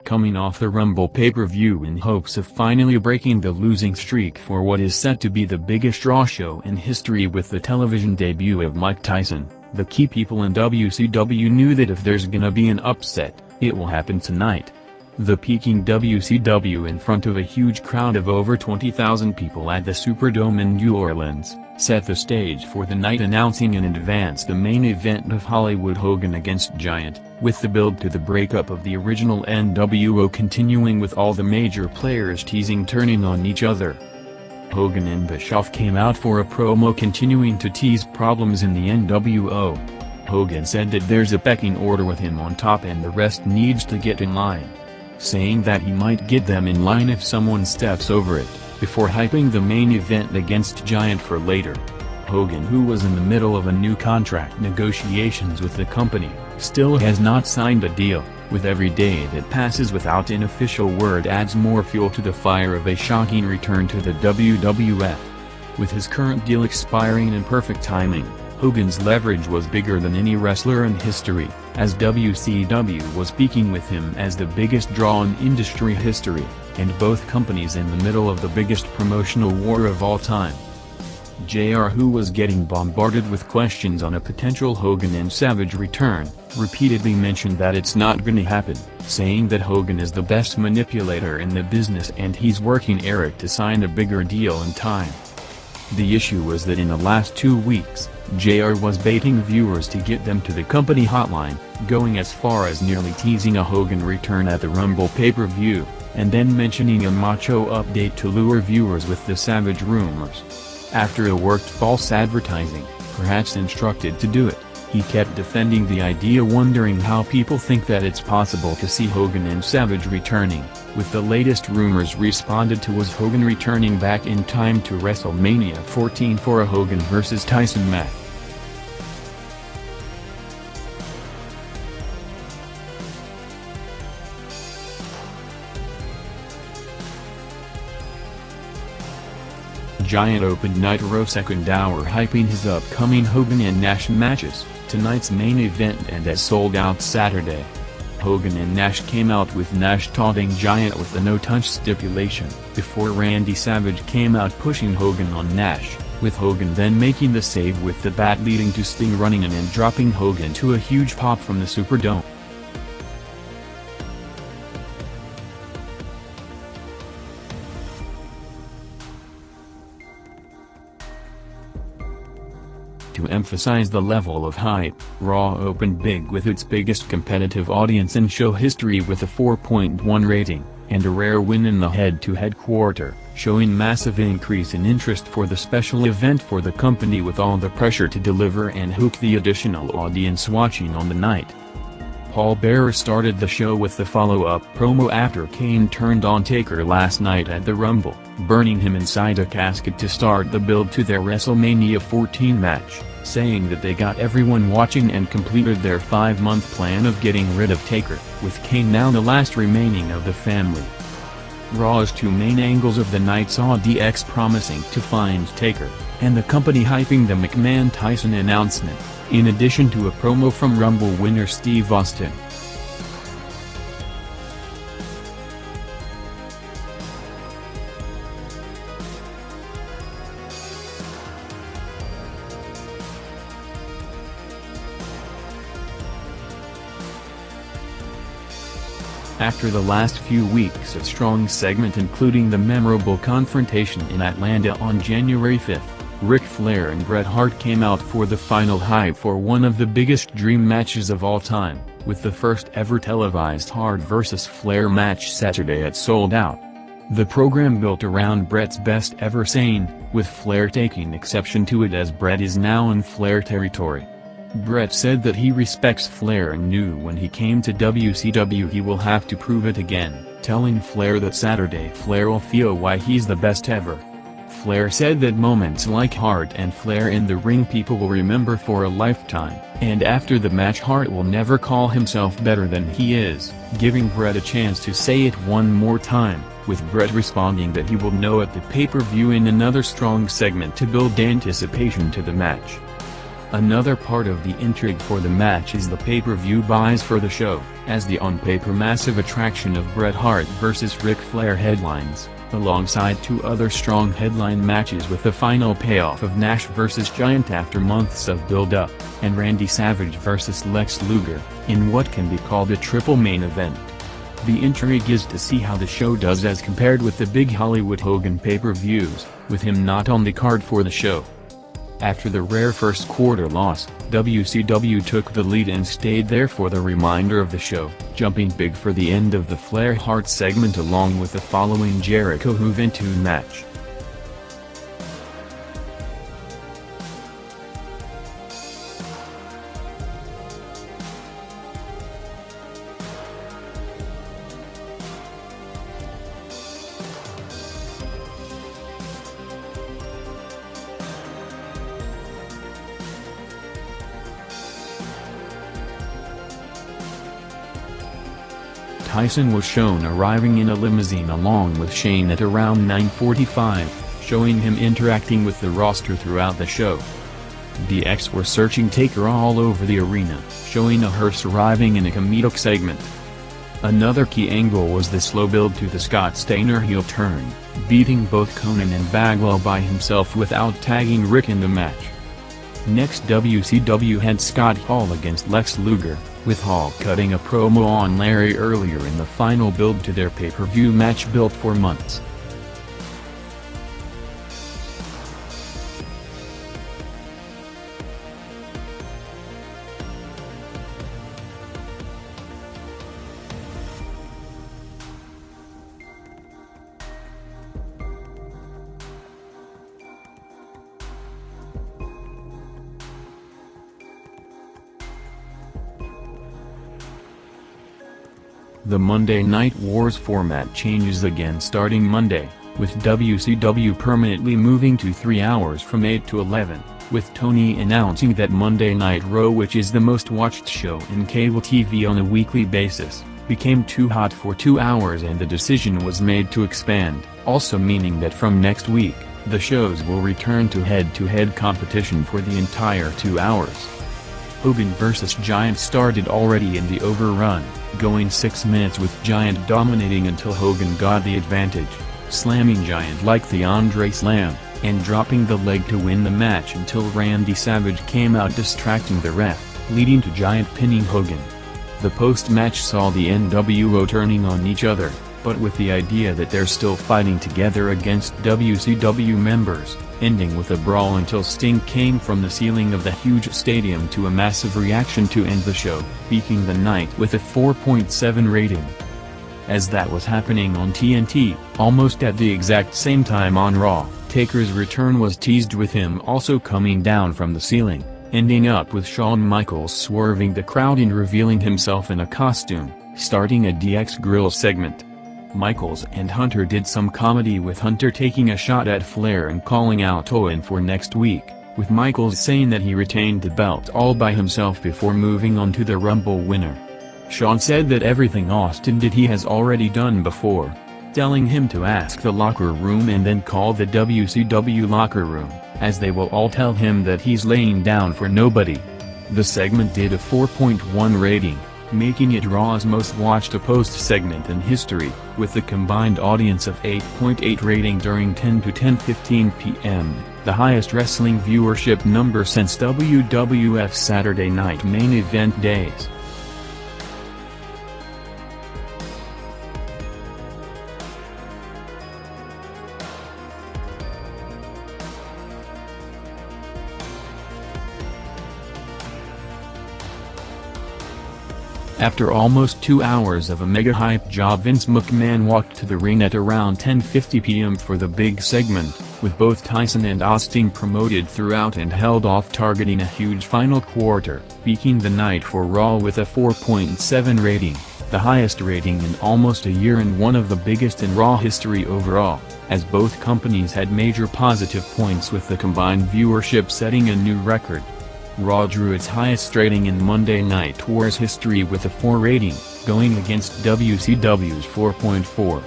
coming off the Rumble pay-per-view in hopes of finally breaking the losing streak for what is set to be the biggest Raw show in history with the television debut of Mike Tyson. The key people in WCW knew that if there's gonna be an upset, it will happen tonight. The peaking WCW in front of a huge crowd of over 20,000 people at the Superdome in New Orleans, set the stage for the night, announcing in advance the main event of Hollywood Hogan against Giant, with the build to the breakup of the original NWO continuing with all the major players teasing turning on each other. Hogan and Bischoff came out for a promo continuing to tease problems in the NWO. Hogan said that there's a pecking order with him on top and the rest needs to get in line, saying that he might get them in line if someone steps over it, before hyping the main event against Giant for later. Hogan, who was in the middle of a new contract negotiations with the company, still has not signed a deal, with every day that passes without an official word adds more fuel to the fire of a shocking return to the WWF. With his current deal expiring in perfect timing, Hogan's leverage was bigger than any wrestler in history, as WCW was speaking with him as the biggest draw in industry history, and both companies in the middle of the biggest promotional war of all time. JR, who was getting bombarded with questions on a potential Hogan and Savage return, repeatedly mentioned that it's not gonna happen, saying that Hogan is the best manipulator in the business and he's working Eric to sign a bigger deal in time. The issue was that in the last 2 weeks, JR was baiting viewers to get them to the company hotline, going as far as nearly teasing a Hogan return at the Rumble pay-per-view, and then mentioning a Macho update to lure viewers with the Savage rumors. After a worked false advertising, perhaps instructed to do it, he kept defending the idea, wondering how people think that it's possible to see Hogan and Savage returning, with the latest rumors responded to as Hogan returning back in time to WrestleMania 14 for a Hogan vs Tyson match. Giant opened Nitro second hour hyping his upcoming Hogan and Nash matches, tonight's main event, and as sold out Saturday. Hogan and Nash came out with Nash taunting Giant with the no-touch stipulation, before Randy Savage came out pushing Hogan on Nash, with Hogan then making the save with the bat, leading to Sting running in and dropping Hogan to a huge pop from the Superdome. To emphasize the level of hype, Raw opened big with its biggest competitive audience in show history with a 4.1 rating, and a rare win in the head-to-head quarter, showing massive increase in interest for the special event for the company, with all the pressure to deliver and hook the additional audience watching on the night. Paul Bearer started the show with the follow-up promo after Kane turned on Taker last night at the Rumble, burning him inside a casket to start the build to their WrestleMania 14 match, saying that they got everyone watching and completed their 5-month plan of getting rid of Taker, with Kane now the last remaining of the family. Raw's two main angles of the night saw DX promising to find Taker, and the company hyping the McMahon-Tyson announcement, in addition to a promo from Rumble winner Steve Austin. After the last few weeks of strong segment, including the memorable confrontation in Atlanta on January 5, Ric Flair and Bret Hart came out for the final hype for one of the biggest dream matches of all time, with the first ever televised Hart vs Flair match Saturday at Sold Out. The program built around Bret's best ever saying, with Flair taking exception to it as Bret is now in Flair territory. Bret said that he respects Flair and knew when he came to WCW he will have to prove it again, telling Flair that Saturday Flair will feel why he's the best ever. Flair said that moments like Hart and Flair in the ring people will remember for a lifetime, and after the match Hart will never call himself better than he is, giving Bret a chance to say it one more time, with Bret responding that he will know at the pay-per-view in another strong segment to build anticipation to the match. Another part of the intrigue for the match is the pay-per-view buys for the show, as the on-paper massive attraction of Bret Hart vs. Ric Flair headlines, alongside 2 other strong headline matches with the final payoff of Nash vs. Giant after months of build-up, and Randy Savage vs. Lex Luger, in what can be called a triple main event. The intrigue is to see how the show does as compared with the big Hollywood Hogan pay-per-views, with him not on the card for the show. After the rare first quarter loss, WCW took the lead and stayed there for the remainder of the show, jumping big for the end of the Flair-Hart segment along with the following Jericho Juventud match. Tyson was shown arriving in a limousine along with Shane at around 9:45, showing him interacting with the roster throughout the show. DX were searching Taker all over the arena, showing a hearse arriving in a comedic segment. Another key angle was the slow build to the Scott Steiner heel turn, beating both Conan and Bagwell by himself without tagging Rick in the match. Next, WCW had Scott Hall against Lex Luger, with Hall cutting a promo on Larry earlier in the final build to their pay-per-view match built for months. The Monday Night Wars format changes again starting Monday, with WCW permanently moving to 3 hours from 8 to 11, with Tony announcing that Monday Night Raw, which is the most watched show in cable TV on a weekly basis, became too hot for 2 hours and the decision was made to expand, also meaning that from next week, the shows will return to head-to-head competition for the entire 2 hours. Hogan vs. Giant started already in the overrun, going 6 minutes with Giant dominating until Hogan got the advantage, slamming Giant like the Andre Slam, and dropping the leg to win the match until Randy Savage came out distracting the ref, leading to Giant pinning Hogan. The post-match saw the NWO turning on each other, but with the idea that they're still fighting together against WCW members, ending with a brawl until Sting came from the ceiling of the huge stadium to a massive reaction to end the show, peaking the night with a 4.7 rating. As that was happening on TNT, almost at the exact same time on Raw, Taker's return was teased with him also coming down from the ceiling, ending up with Shawn Michaels swerving the crowd and revealing himself in a costume, starting a DX Grill segment. Michaels and Hunter did some comedy with Hunter taking a shot at Flair and calling out Owen for next week, with Michaels saying that he retained the belt all by himself before moving on to the Rumble winner. Shawn said that everything Austin did he has already done before, telling him to ask the locker room and then call the WCW locker room, as they will all tell him that he's laying down for nobody. The segment did a 4.1 rating, making it Raw's most watched post-segment in history, with a combined audience of 8.8 rating during 10 to 10:15 p.m., the highest wrestling viewership number since WWF Saturday Night Main Event days. After almost 2 hours of a mega-hype job, Vince McMahon walked to the ring at around 10:50 p.m. for the big segment, with both Tyson and Austin promoted throughout and held off, targeting a huge final quarter, peaking the night for Raw with a 4.7 rating, the highest rating in almost a year and one of the biggest in Raw history overall, as both companies had major positive points with the combined viewership setting a new record. Raw drew its highest rating in Monday Night Wars history with a 4 rating, going against WCW's 4.4.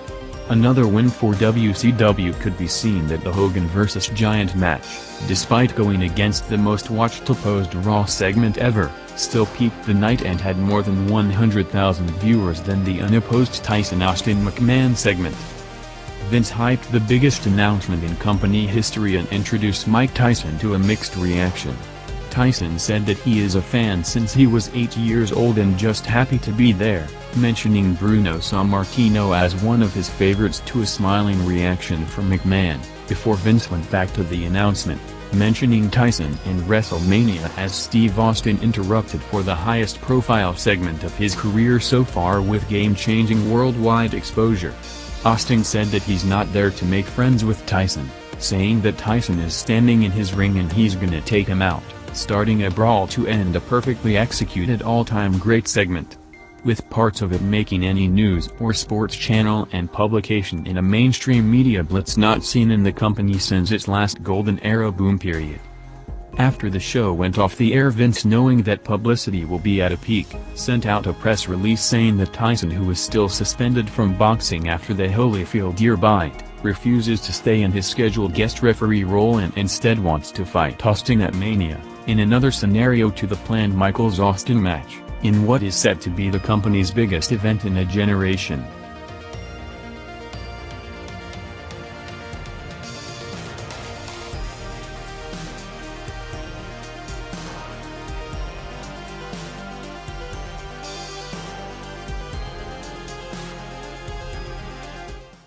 Another win for WCW could be seen at the Hogan vs Giant match, despite going against the most watched opposed Raw segment ever, still peaked the night and had more than 100,000 viewers than the unopposed Tyson-Austin McMahon segment. Vince hyped the biggest announcement in company history and introduced Mike Tyson to a mixed reaction. Tyson said that he is a fan since he was 8 years old and just happy to be there, mentioning Bruno Sammartino as one of his favorites to a smiling reaction from McMahon, before Vince went back to the announcement, mentioning Tyson and WrestleMania as Steve Austin interrupted for the highest profile segment of his career so far with game-changing worldwide exposure. Austin said that he's not there to make friends with Tyson, saying that Tyson is standing in his ring and he's gonna take him out, starting a brawl to end a perfectly executed all-time great segment. With parts of it making any news or sports channel and publication in a mainstream media blitz not seen in the company since its last golden era boom period. After the show went off the air, Vince, knowing that publicity will be at a peak, sent out a press release saying that Tyson, who is still suspended from boxing after the Holyfield ear bite, refuses to stay in his scheduled guest referee role and instead wants to fight Austin at Mania, in another scenario to the planned Michaels-Austin match, in what is set to be the company's biggest event in a generation.